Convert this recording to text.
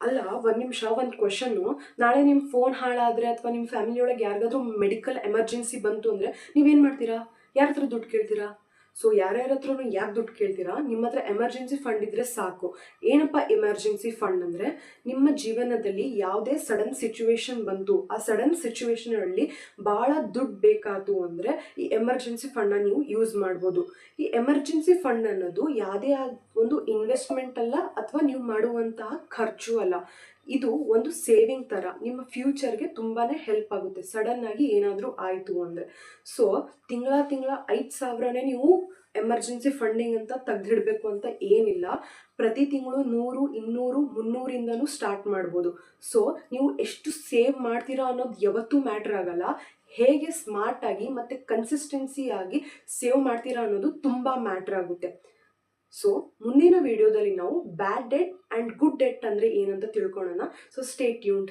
ಅಲ್ಲ, ಒಂದು ನಿಮಿಷ, ಒಂದು ಕ್ವಶನ್ನು. ನಾಳೆ ನಿಮ್ಮ ಫೋನ್ ಹಾಳಾದರೆ ಅಥವಾ ನಿಮ್ಮ ಫ್ಯಾಮಿಲಿಯೊಳಗೆ ಯಾರಿಗಾದ್ರೂ ಮೆಡಿಕಲ್ ಎಮರ್ಜೆನ್ಸಿ ಬಂತು ಅಂದರೆ ನೀವೇನು ಮಾಡ್ತೀರಾ? ಯಾರ ಹತ್ರ ದುಡ್ಡು ಕೇಳ್ತೀರಾ? ಸೊ ಯಾರ್ಯಾರ ಹತ್ರನೂ ಯಾಕೆ ದುಡ್ಡು ಕೇಳ್ತೀರಾ? ನಿಮ್ಮ ಹತ್ರ ಎಮರ್ಜೆನ್ಸಿ ಫಂಡ್ ಇದ್ದರೆ ಸಾಕು. ಏನಪ್ಪ ಎಮರ್ಜೆನ್ಸಿ ಫಂಡ್ ಅಂದರೆ, ನಿಮ್ಮ ಜೀವನದಲ್ಲಿ ಯಾವುದೇ ಸಡನ್ ಸಿಚುವೇಶನ್ ಬಂತು, ಆ ಸಡನ್ ಸಿಚುವೇಶನಲ್ಲಿ ಭಾಳ ದುಡ್ಡು ಬೇಕಾಯ್ತು ಅಂದರೆ ಈ ಎಮರ್ಜೆನ್ಸಿ ಫಂಡನ್ನ ನೀವು ಯೂಸ್ ಮಾಡ್ಬೋದು. ಈ ಎಮರ್ಜೆನ್ಸಿ ಫಂಡ್ ಅನ್ನೋದು ಯಾವುದೇ ಒಂದು ಇನ್ವೆಸ್ಟ್ಮೆಂಟ್ ಅಲ್ಲ, ಅಥವಾ ನೀವು ಮಾಡುವಂತಹ ಖರ್ಚು ಅಲ್ಲ. ಇದು ಒಂದು ಸೇವಿಂಗ್ ಥರ, ನಿಮ್ಮ ಫ್ಯೂಚರ್ಗೆ ತುಂಬಾ ಹೆಲ್ಪ್ ಆಗುತ್ತೆ ಸಡನ್ನಾಗಿ ಏನಾದರೂ ಆಯಿತು ಅಂದರೆ. ಸೊ ತಿಂಗಳ 5,000ನೇ ನೀವು ಎಮರ್ಜೆನ್ಸಿ ಫಂಡಿಂಗ್ ಅಂತ ತೆಗೆದಿಡಬೇಕು ಅಂತ ಏನಿಲ್ಲ. ಪ್ರತಿ ತಿಂಗಳು 100, 200, 300ರಿಂದನೂ ಸ್ಟಾರ್ಟ್ ಮಾಡ್ಬೋದು. ಸೊ ನೀವು ಎಷ್ಟು ಸೇವ್ ಮಾಡ್ತೀರಾ ಅನ್ನೋದು ಯಾವತ್ತೂ ಮ್ಯಾಟ್ರ್ ಆಗಲ್ಲ. ಹೇಗೆ ಸ್ಮಾರ್ಟಾಗಿ ಮತ್ತು ಕನ್ಸಿಸ್ಟೆನ್ಸಿಯಾಗಿ ಸೇವ್ ಮಾಡ್ತೀರಾ ಅನ್ನೋದು ತುಂಬ ಮ್ಯಾಟ್ರ್ ಆಗುತ್ತೆ. ಸೊ ಮುಂದಿನ ವಿಡಿಯೋದಲ್ಲಿ ನಾವು ಬ್ಯಾಡ್ ಡೆಟ್ ಆ್ಯಂಡ್ ಗುಡ್ ಡೆಟ್ ಅಂದರೆ ಏನಂತ ತಿಳ್ಕೊಳ್ಳೋಣ. So stay tuned.